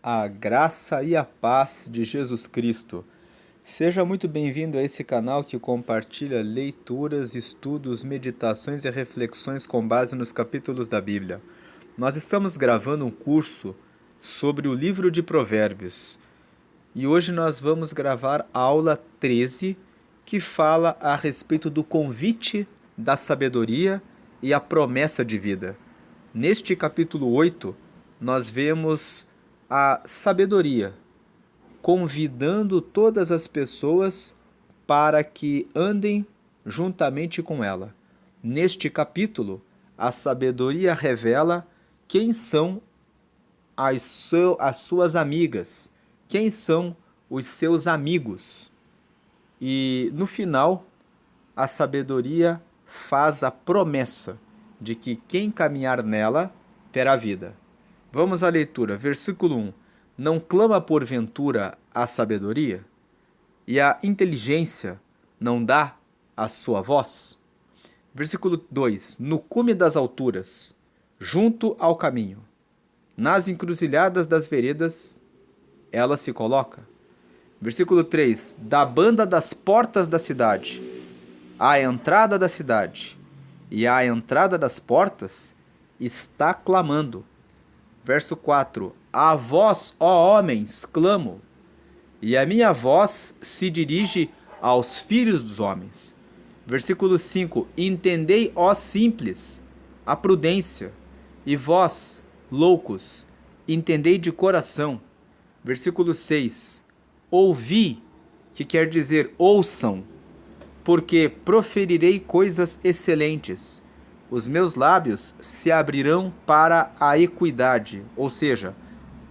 A graça e a paz de Jesus Cristo. Seja muito bem-vindo a esse canal que compartilha leituras, estudos, meditações e reflexões com base nos capítulos da Bíblia. Nós estamos gravando um curso sobre o livro de Provérbios e hoje nós vamos gravar a aula 13, que fala a respeito do convite da sabedoria e a promessa de vida. Neste capítulo 8, nós vemos a sabedoria convidando todas as pessoas para que andem juntamente com ela. Neste capítulo, a sabedoria revela quem são as suas amigas, quem são os seus amigos. E no final, a sabedoria faz a promessa de que quem caminhar nela terá vida. Vamos à leitura, versículo 1. Não clama porventura a sabedoria? E a inteligência não dá a sua voz? Versículo 2. No cume das alturas, junto ao caminho, nas encruzilhadas das veredas, ela se coloca. Versículo 3. Da banda das portas da cidade, à entrada da cidade, e à entrada das portas, está clamando. Verso 4. A vós, ó homens, clamo, e a minha voz se dirige aos filhos dos homens. Versículo 5. Entendei, ó simples, a prudência, e vós, loucos, entendei de coração. Versículo 6. Ouvi, que quer dizer ouçam, porque proferirei coisas excelentes. Os meus lábios se abrirão para a equidade, ou seja,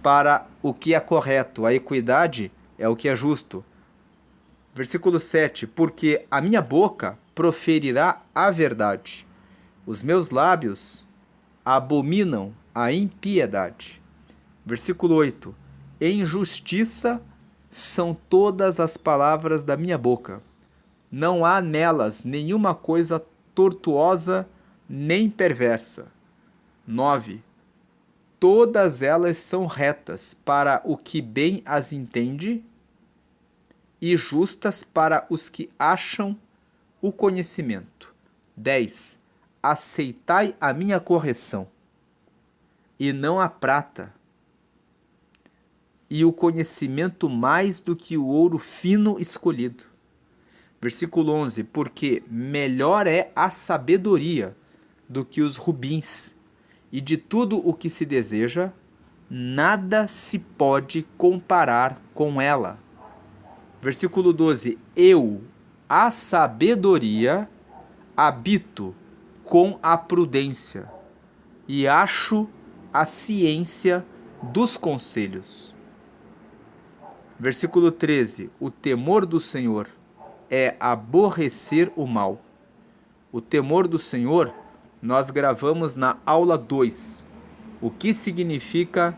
para o que é correto. A equidade é o que é justo. Versículo 7. Porque a minha boca proferirá a verdade. Os meus lábios abominam a impiedade. Versículo 8. Em justiça são todas as palavras da minha boca. Não há nelas nenhuma coisa tortuosa nem perversa. 9. Todas elas são retas para o que bem as entende e justas para os que acham o conhecimento. 10. Aceitai a minha correção, e não a prata, e o conhecimento mais do que o ouro fino escolhido. Versículo 11. Porque melhor é a sabedoria do que os rubins, e de tudo o que se deseja, nada se pode comparar com ela. Versículo 12. Eu, a sabedoria, habito com a prudência, e acho a ciência dos conselhos. Versículo 13. O temor do Senhor é aborrecer o mal. O temor do Senhor nós gravamos na aula 2. O que significa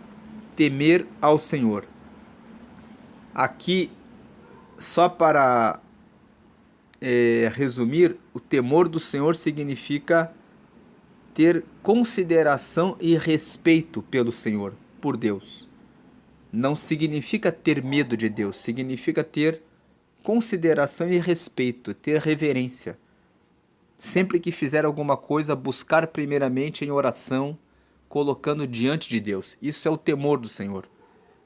temer ao Senhor? Aqui, só para resumir, o temor do Senhor significa ter consideração e respeito pelo Senhor, por Deus. Não significa ter medo de Deus, significa ter consideração e respeito, ter reverência. Sempre que fizer alguma coisa, buscar primeiramente em oração, colocando diante de Deus. Isso é o temor do Senhor.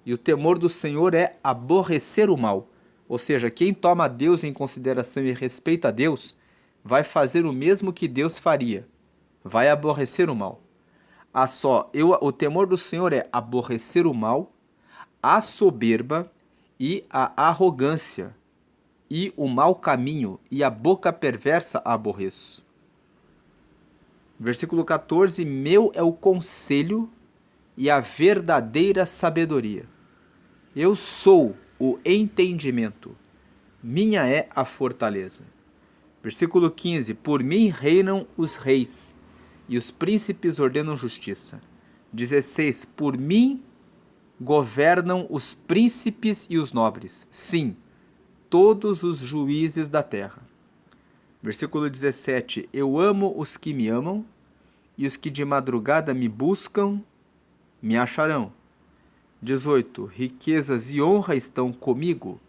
E o temor do Senhor é aborrecer o mal. Ou seja, quem toma Deus em consideração e respeita a Deus, vai fazer o mesmo que Deus faria. Vai aborrecer o mal. O temor do Senhor é aborrecer o mal, a soberba e a arrogância, e o mau caminho, e a boca perversa aborreço. Versículo 14. Meu é o conselho e a verdadeira sabedoria. Eu sou o entendimento, minha é a fortaleza. Versículo 15. Por mim reinam os reis, e os príncipes ordenam justiça. 16. Por mim governam os príncipes e os nobres. Sim, todos os juízes da terra. Versículo 17. Eu amo os que me amam, e os que de madrugada me buscam, me acharão. 18. Riquezas e honra estão comigo?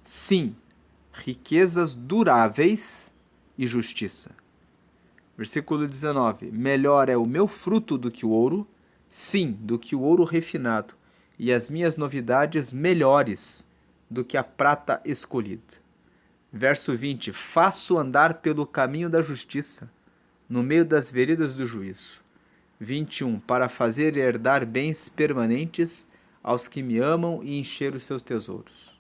Sim, riquezas duráveis e justiça. Versículo 19. Melhor é o meu fruto do que o ouro? Sim, do que o ouro refinado, e as minhas novidades melhores do que a prata escolhida. Verso 20. Faço andar pelo caminho da justiça, no meio das veredas do juízo. 21. Para fazer herdar bens permanentes aos que me amam e encher os seus tesouros.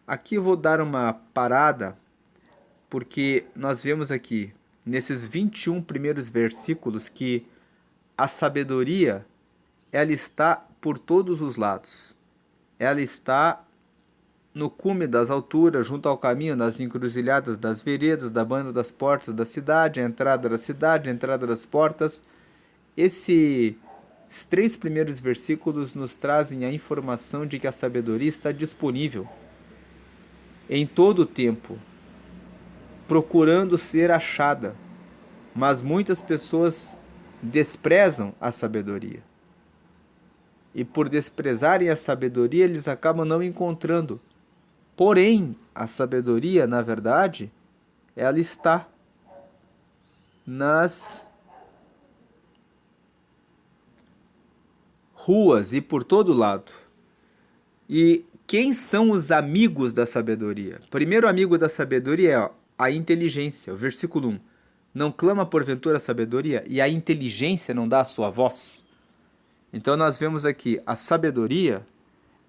Aqui eu vou dar uma parada, porque nós vemos aqui, nesses 21 primeiros versículos, que a sabedoria, ela está por todos os lados. Ela está no cume das alturas, junto ao caminho, nas encruzilhadas das veredas, da banda das portas da cidade, a entrada da cidade, a entrada das portas. Esses 3 primeiros versículos nos trazem a informação de que a sabedoria está disponível em todo o tempo, procurando ser achada, mas muitas pessoas desprezam a sabedoria. E por desprezarem a sabedoria, eles acabam não encontrando. Porém, a sabedoria, na verdade, ela está nas ruas e por todo lado. E quem são os amigos da sabedoria? O primeiro amigo da sabedoria é a inteligência. O versículo 1. Não clama porventura a sabedoria e a inteligência não dá a sua voz? Então nós vemos aqui a sabedoria,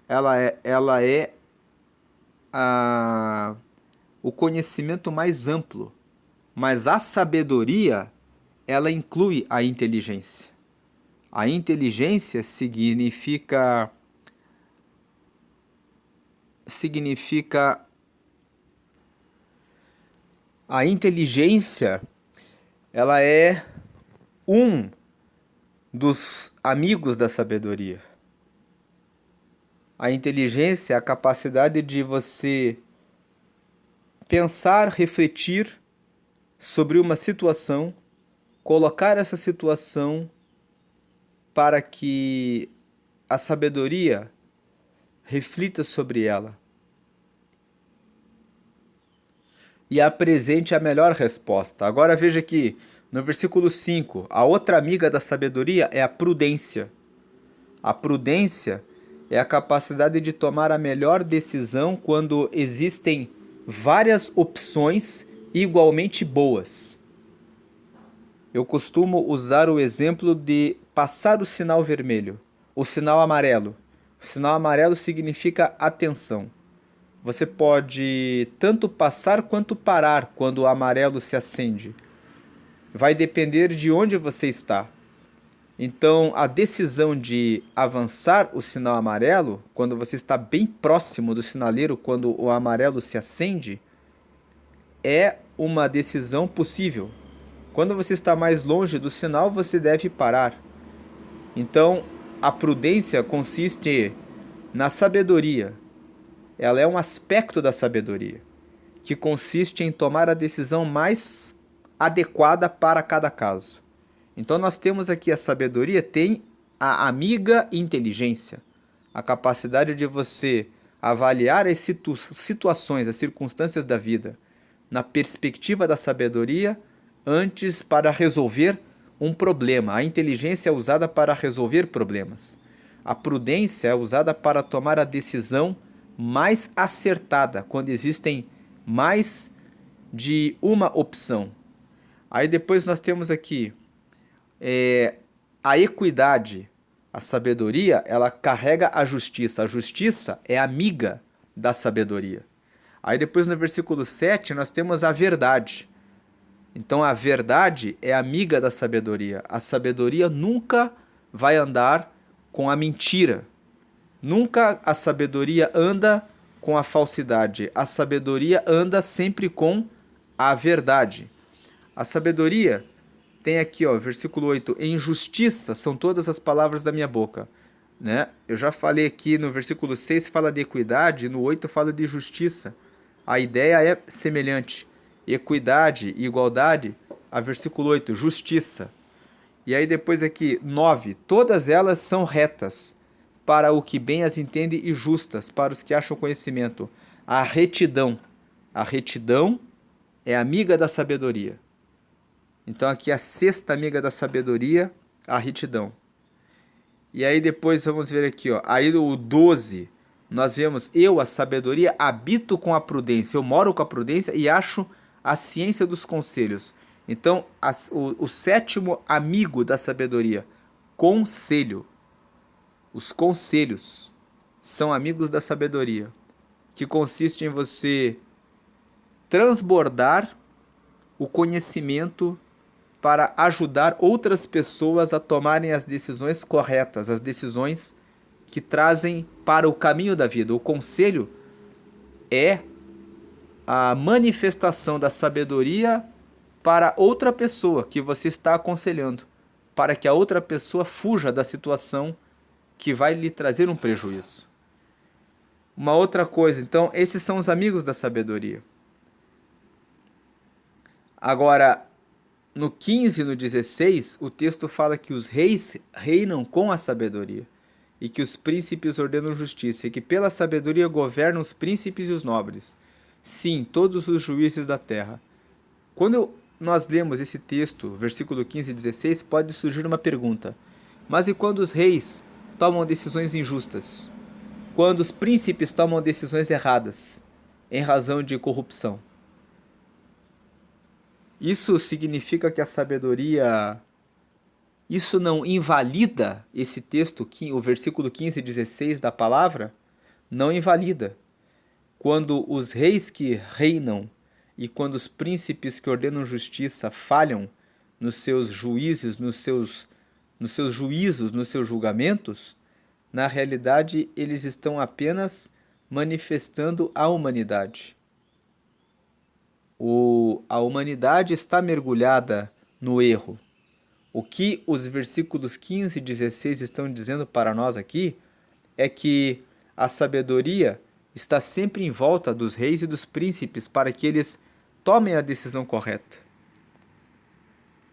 ela é o conhecimento mais amplo, mas a sabedoria, ela inclui a inteligência. A inteligência significa a inteligência, ela é um dos amigos da sabedoria. A inteligência é a capacidade de você pensar, refletir sobre uma situação, colocar essa situação para que a sabedoria reflita sobre ela e apresente a melhor resposta. Agora veja aqui, no versículo 5, a outra amiga da sabedoria é a prudência. A prudência é a capacidade de tomar a melhor decisão quando existem várias opções igualmente boas. Eu costumo usar o exemplo de passar o sinal vermelho, o sinal amarelo. O sinal amarelo significa atenção. Você pode tanto passar quanto parar quando o amarelo se acende. Vai depender de onde você está. Então, a decisão de avançar o sinal amarelo, quando você está bem próximo do sinaleiro, quando o amarelo se acende, é uma decisão possível. Quando você está mais longe do sinal, você deve parar. Então, a prudência consiste na sabedoria. Ela é um aspecto da sabedoria, que consiste em tomar a decisão mais adequada para cada caso. Então nós temos aqui a sabedoria, tem a amiga inteligência, a capacidade de você avaliar as situações, as circunstâncias da vida, na perspectiva da sabedoria, antes para resolver um problema. A inteligência é usada para resolver problemas. A prudência é usada para tomar a decisão mais acertada, quando existem mais de uma opção. Aí depois nós temos aqui a equidade. A sabedoria, ela carrega a justiça. A justiça é amiga da sabedoria. Aí depois no versículo 7 nós temos a verdade. Então a verdade é amiga da sabedoria. A sabedoria nunca vai andar com a mentira. Nunca a sabedoria anda com a falsidade. A sabedoria anda sempre com a verdade. A sabedoria tem aqui, versículo 8, em justiça são todas as palavras da minha boca. Né? Eu já falei aqui no versículo 6 fala de equidade, no 8 fala de justiça. A ideia é semelhante. Equidade e igualdade, a versículo 8, justiça. E aí depois aqui, 9, todas elas são retas. para o que bem as entende e justas para os que acham conhecimento. A retidão. A retidão é amiga da sabedoria. Então aqui a sexta amiga da sabedoria, a retidão. E aí depois vamos ver aqui, ó. Aí o 12, nós vemos, eu, a sabedoria, habito com a prudência. Eu moro com a prudência e acho a ciência dos conselhos. Então, o sétimo amigo da sabedoria, conselho. Os conselhos são amigos da sabedoria, que consiste em você transbordar o conhecimento para ajudar outras pessoas a tomarem as decisões corretas, as decisões que trazem para o caminho da vida. O conselho é a manifestação da sabedoria para outra pessoa que você está aconselhando, para que a outra pessoa fuja da situação que vai lhe trazer um prejuízo. Uma outra coisa, então, esses são os amigos da sabedoria. Agora, no 15 e no 16, o texto fala que os reis reinam com a sabedoria e que os príncipes ordenam justiça e que pela sabedoria governam os príncipes e os nobres. Sim, todos os juízes da terra. Quando nós lemos esse texto, versículo 15 e 16, pode surgir uma pergunta. Mas e quando os reis tomam decisões injustas? Quando os príncipes tomam decisões erradas, em razão de corrupção? Isso significa que a sabedoria... Isso não invalida esse texto, o versículo 15 e 16 da palavra? Não invalida. Quando os reis que reinam e quando os príncipes que ordenam justiça falham nos seus juízos, nos seus juízos, nos seus julgamentos, na realidade eles estão apenas manifestando a humanidade. A humanidade está mergulhada no erro. O que os versículos 15 e 16 estão dizendo para nós aqui é que a sabedoria está sempre em volta dos reis e dos príncipes para que eles tomem a decisão correta.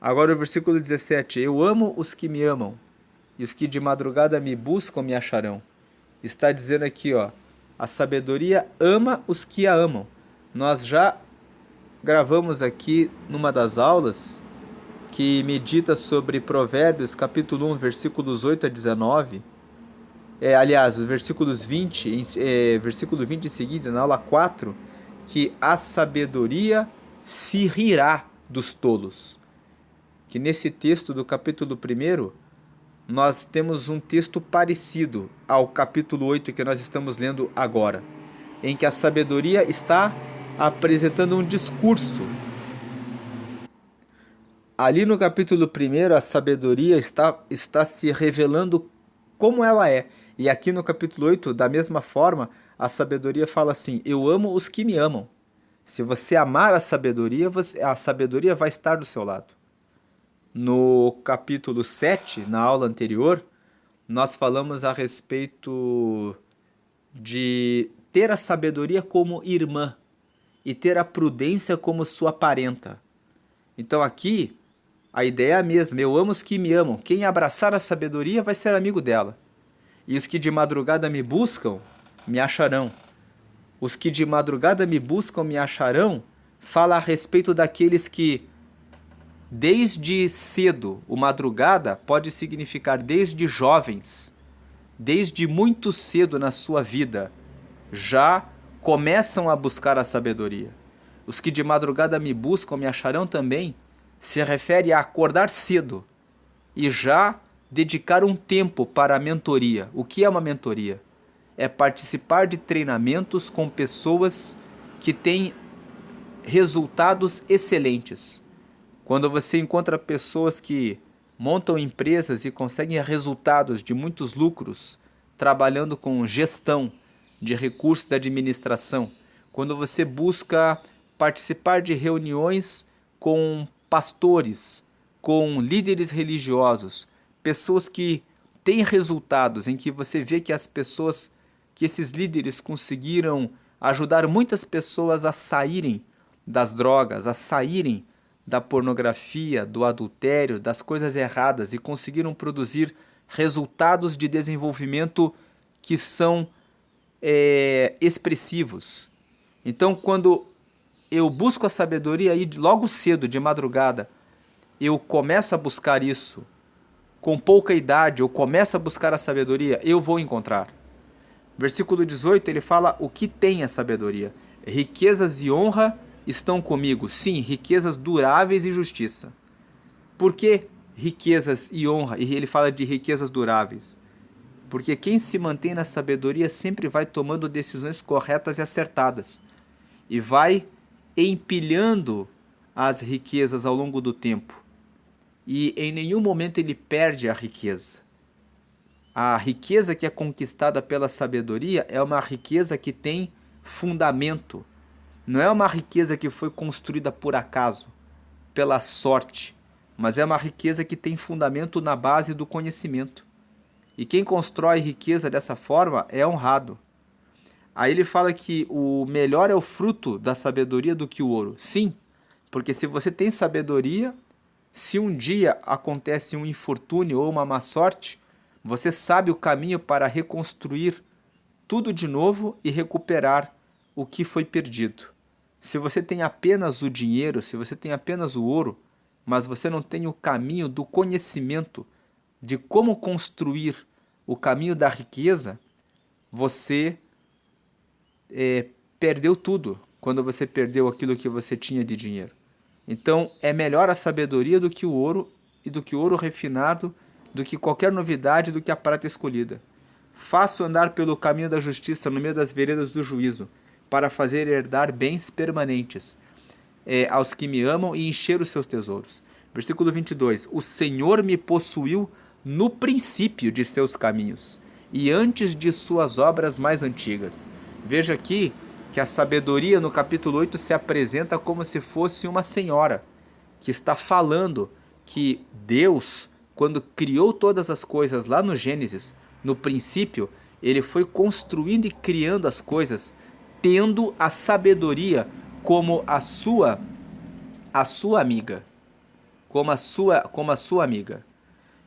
Agora o versículo 17. Eu amo os que me amam, e os que de madrugada me buscam me acharão. Está dizendo aqui, ó, a sabedoria ama os que a amam. Nós já gravamos aqui numa das aulas que medita sobre Provérbios, capítulo 1, versículos 8 a 19. Aliás, os versículos 20, versículo 20 em seguida, na aula 4, que a sabedoria se rirá dos tolos. Que nesse texto do capítulo 1, nós temos um texto parecido ao capítulo 8 que nós estamos lendo agora, em que a sabedoria está apresentando um discurso. Ali no capítulo 1, a sabedoria está se revelando como ela é. E aqui no capítulo 8, da mesma forma, a sabedoria fala assim, eu amo os que me amam. Se você amar a sabedoria vai estar do seu lado. No capítulo 7, na aula anterior, nós falamos a respeito de ter a sabedoria como irmã e ter a prudência como sua parenta. Então aqui, a ideia é a mesma, eu amo os que me amam. Quem abraçar a sabedoria vai ser amigo dela. E os que de madrugada me buscam, me acharão. Os que de madrugada me buscam, me acharão, fala a respeito daqueles que, desde cedo, o madrugada pode significar desde jovens, desde muito cedo na sua vida, já começam a buscar a sabedoria. Os que de madrugada me buscam, me acharão também, se refere a acordar cedo e já dedicar um tempo para a mentoria. O que é uma mentoria? É participar de treinamentos com pessoas que têm resultados excelentes. Quando você encontra pessoas que montam empresas e conseguem resultados de muitos lucros, trabalhando com gestão de recursos da administração, quando você busca participar de reuniões com pastores, com líderes religiosos, pessoas que têm resultados, em que você vê que esses líderes conseguiram ajudar muitas pessoas a saírem das drogas, a saírem da pornografia, do adultério, das coisas erradas e conseguiram produzir resultados de desenvolvimento que são expressivos. Então, quando eu busco a sabedoria e logo cedo, de madrugada, eu começo a buscar isso, com pouca idade, eu começo a buscar a sabedoria, eu vou encontrar. Versículo 18, ele fala o que tem a sabedoria. Riquezas e honra estão comigo. Sim, riquezas duráveis e justiça. Por que riquezas e honra? E ele fala de riquezas duráveis. Porque quem se mantém na sabedoria sempre vai tomando decisões corretas e acertadas. E vai empilhando as riquezas ao longo do tempo. E em nenhum momento ele perde a riqueza. A riqueza que é conquistada pela sabedoria é uma riqueza que tem fundamento. Não é uma riqueza que foi construída por acaso, pela sorte, mas é uma riqueza que tem fundamento na base do conhecimento. E quem constrói riqueza dessa forma é honrado. Aí ele fala que o melhor é o fruto da sabedoria do que o ouro. Sim, porque se você tem sabedoria, se um dia acontece um infortúnio ou uma má sorte, você sabe o caminho para reconstruir tudo de novo e recuperar o que foi perdido. Se você tem apenas o dinheiro, se você tem apenas o ouro, mas você não tem o caminho do conhecimento de como construir o caminho da riqueza, você perdeu tudo quando você perdeu aquilo que você tinha de dinheiro. Então é melhor a sabedoria do que o ouro e do que o ouro refinado, do que qualquer novidade, do que a prata escolhida. Faço andar pelo caminho da justiça no meio das veredas do juízo, para fazer herdar bens permanentes aos que me amam e encher os seus tesouros. Versículo 22. O Senhor me possuiu no princípio de seus caminhos e antes de suas obras mais antigas. Veja aqui que a sabedoria no capítulo 8 se apresenta como se fosse uma senhora que está falando que Deus, quando criou todas as coisas lá no Gênesis, no princípio, ele foi construindo e criando as coisas, tendo a sabedoria como a sua amiga, como a sua amiga.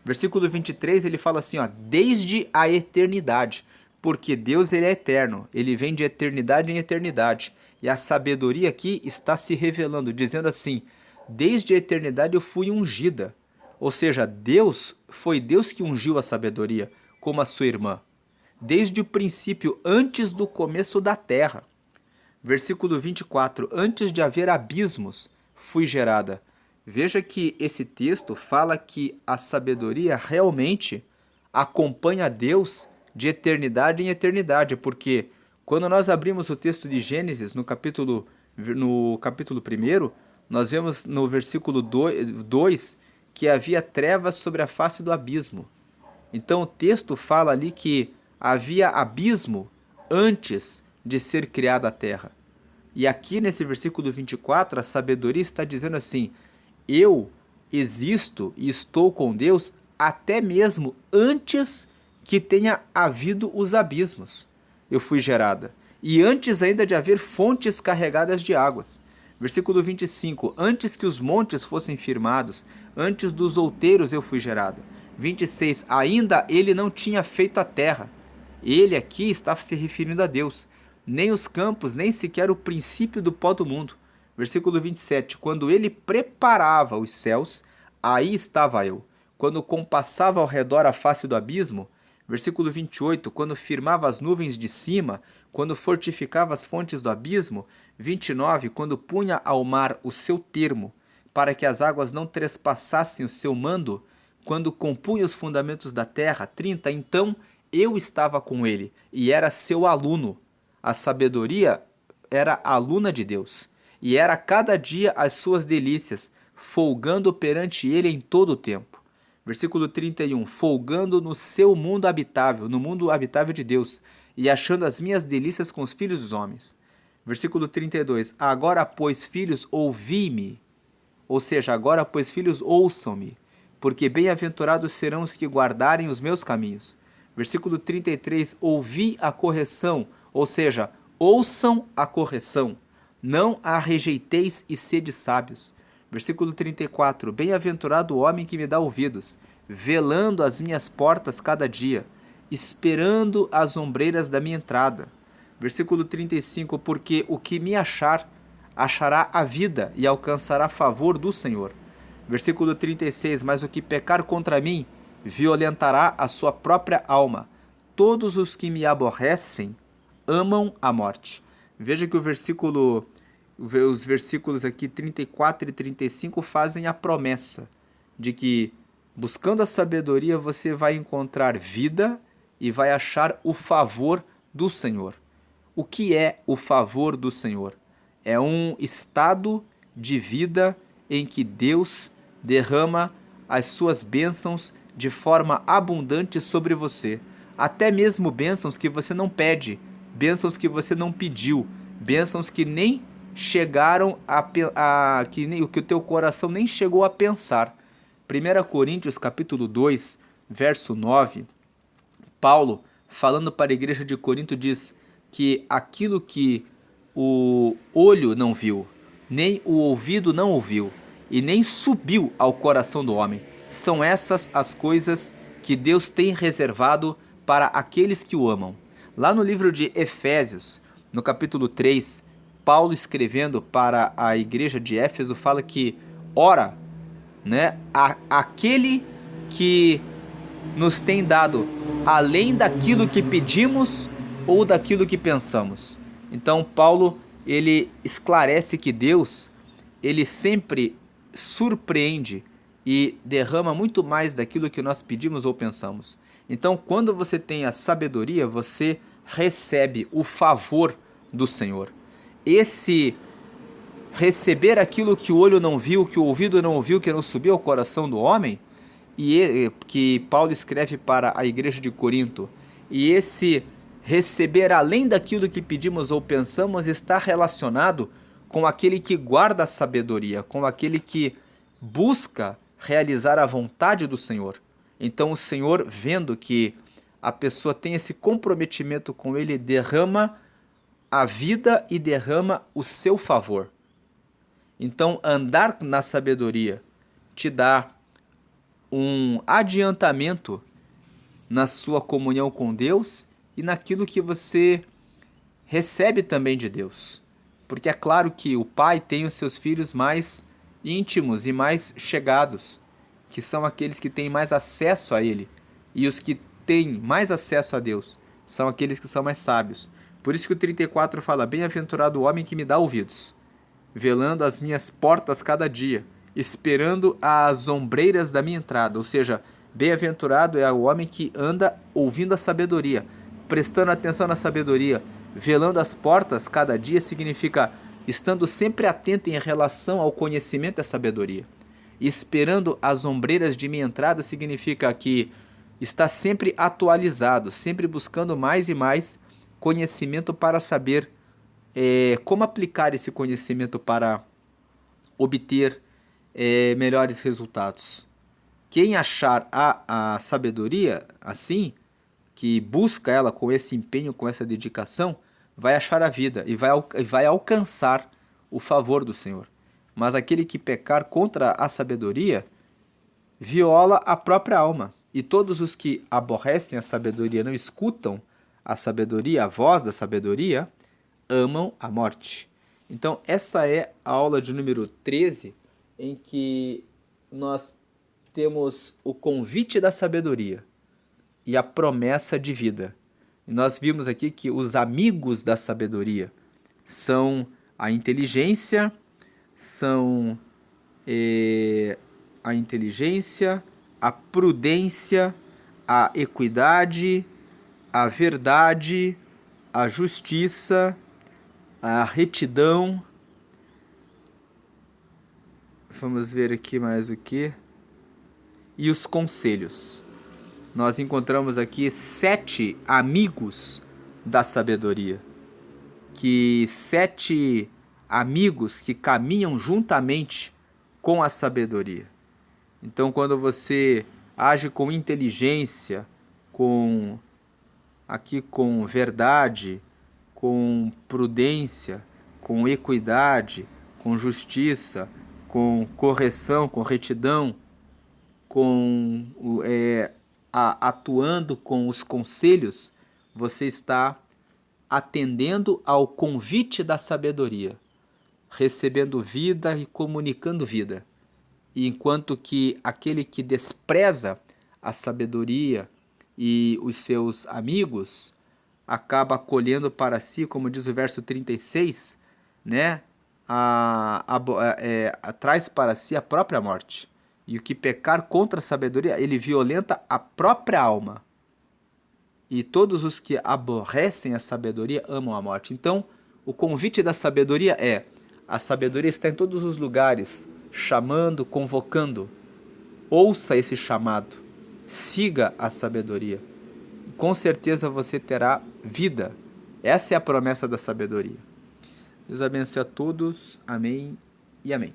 Versículo 23, ele fala assim, ó, desde a eternidade, porque Deus ele é eterno, ele vem de eternidade em eternidade, e a sabedoria aqui está se revelando, dizendo assim, desde a eternidade eu fui ungida, ou seja, foi Deus que ungiu a sabedoria, como a sua irmã, desde o princípio, antes do começo da terra. Versículo 24, antes de haver abismos, fui gerada. Veja que esse texto fala que a sabedoria realmente acompanha Deus de eternidade em eternidade, porque quando nós abrimos o texto de Gênesis, no capítulo 1, nós vemos no versículo 2 que havia trevas sobre a face do abismo. Então o texto fala ali que havia abismo antes de ser criada a terra. E aqui nesse versículo 24, a sabedoria está dizendo assim, eu existo e estou com Deus até mesmo antes que tenha havido os abismos. Eu fui gerada. E antes ainda de haver fontes carregadas de águas. Versículo 25, antes que os montes fossem firmados, antes dos outeiros eu fui gerada. 26, ainda ele não tinha feito a terra. Ele aqui está se referindo a Deus. Nem os campos, nem sequer o princípio do pó do mundo. Versículo 27, quando ele preparava os céus, aí estava eu. Quando compassava ao redor a face do abismo. Versículo 28, quando firmava as nuvens de cima, quando fortificava as fontes do abismo. 29, quando punha ao mar o seu termo, para que as águas não trespassassem o seu mando, quando compunha os fundamentos da terra. 30, então eu estava com ele, e era seu aluno. A sabedoria era aluna de Deus, e era cada dia as suas delícias, folgando perante ele em todo o tempo. Versículo 31, folgando no seu mundo habitável, no mundo habitável de Deus, e achando as minhas delícias com os filhos dos homens. Versículo 32, agora, pois, filhos, ouvi-me, ou seja, agora, pois, filhos, ouçam-me, porque bem-aventurados serão os que guardarem os meus caminhos. Versículo 33, ouvi a correção, ou seja, ouçam a correção, não a rejeiteis e sede sábios. Versículo 34, bem-aventurado o homem que me dá ouvidos. velando as minhas portas cada dia, esperando as ombreiras da minha entrada. Versículo 35, porque o que me achar, achará a vida e alcançará favor do Senhor. Versículo 36, mas o que pecar contra mim, violentará a sua própria alma. Todos os que me aborrecem amam a morte. Veja que os versículos aqui 34 e 35 fazem a promessa de que, buscando a sabedoria, você vai encontrar vida e vai achar o favor do Senhor. O que é o favor do Senhor? É um estado de vida em que Deus derrama as suas bênçãos de forma abundante sobre você. Até mesmo bênçãos que você não pede, bênçãos que você não pediu, bênçãos que nem chegaram que o teu coração nem chegou a pensar. 1 Coríntios capítulo 2, verso 9, Paulo, falando para a igreja de Corinto, diz que aquilo que o olho não viu, nem o ouvido não ouviu, e nem subiu ao coração do homem, são essas as coisas que Deus tem reservado para aqueles que o amam. Lá no livro de Efésios, no capítulo 3, Paulo, escrevendo para a igreja de Éfeso, fala que, ora, aquele que nos tem dado além daquilo que pedimos ou daquilo que pensamos. Então Paulo, ele esclarece que Deus, ele sempre surpreende e derrama muito mais daquilo que nós pedimos ou pensamos. Então, quando você tem a sabedoria, você recebe o favor do Senhor. Esse receber aquilo que o olho não viu, que o ouvido não ouviu, que não subiu ao coração do homem, e que Paulo escreve para a igreja de Corinto, e esse receber além daquilo que pedimos ou pensamos está relacionado com aquele que guarda a sabedoria, com aquele que busca realizar a vontade do Senhor. Então o Senhor, vendo que a pessoa tem esse comprometimento com ele, derrama a vida e derrama o seu favor. Então andar na sabedoria te dá um adiantamento na sua comunhão com Deus e naquilo que você recebe também de Deus. Porque é claro que o pai tem os seus filhos mais íntimos e mais chegados, que são aqueles que têm mais acesso a ele. E os que têm mais acesso a Deus são aqueles que são mais sábios. Por isso que o 34 fala, bem-aventurado o homem que me dá ouvidos, velando as minhas portas cada dia, esperando as ombreiras da minha entrada. Ou seja, bem-aventurado é o homem que anda ouvindo a sabedoria, prestando atenção na sabedoria. Velando as portas cada dia significa estando sempre atento em relação ao conhecimento e à sabedoria. Esperando as ombreiras de minha entrada significa que está sempre atualizado, sempre buscando mais e mais conhecimento para saber como aplicar esse conhecimento para obter melhores resultados. Quem achar a sabedoria assim, que busca ela com esse empenho, com essa dedicação, vai achar a vida e vai alcançar o favor do Senhor. Mas aquele que pecar contra a sabedoria, viola a própria alma. E todos os que aborrecem a sabedoria, não escutam a sabedoria, a voz da sabedoria, amam a morte. Então essa é a aula de número 13, em que nós temos o convite da sabedoria e a promessa de vida. E nós vimos aqui que os amigos da sabedoria são a inteligência, a prudência, a equidade, a verdade, a justiça, a retidão. Vamos ver aqui mais o que. E os conselhos. Nós encontramos aqui 7 amigos da sabedoria. 7 amigos que caminham juntamente com a sabedoria. Então, quando você age com inteligência, com verdade, com prudência, com equidade, com justiça, com correção, com retidão, atuando com os conselhos, você está atendendo ao convite da sabedoria, recebendo vida e comunicando vida. E enquanto que aquele que despreza a sabedoria e os seus amigos acaba colhendo para si, como diz o verso 36, né? Traz para si a própria morte. E o que pecar contra a sabedoria, ele violenta a própria alma. E todos os que aborrecem a sabedoria amam a morte. Então, o convite da sabedoria é: a sabedoria está em todos os lugares, chamando, convocando. Ouça esse chamado, siga a sabedoria. Com certeza você terá vida. Essa é a promessa da sabedoria. Deus abençoe a todos. Amém e amém.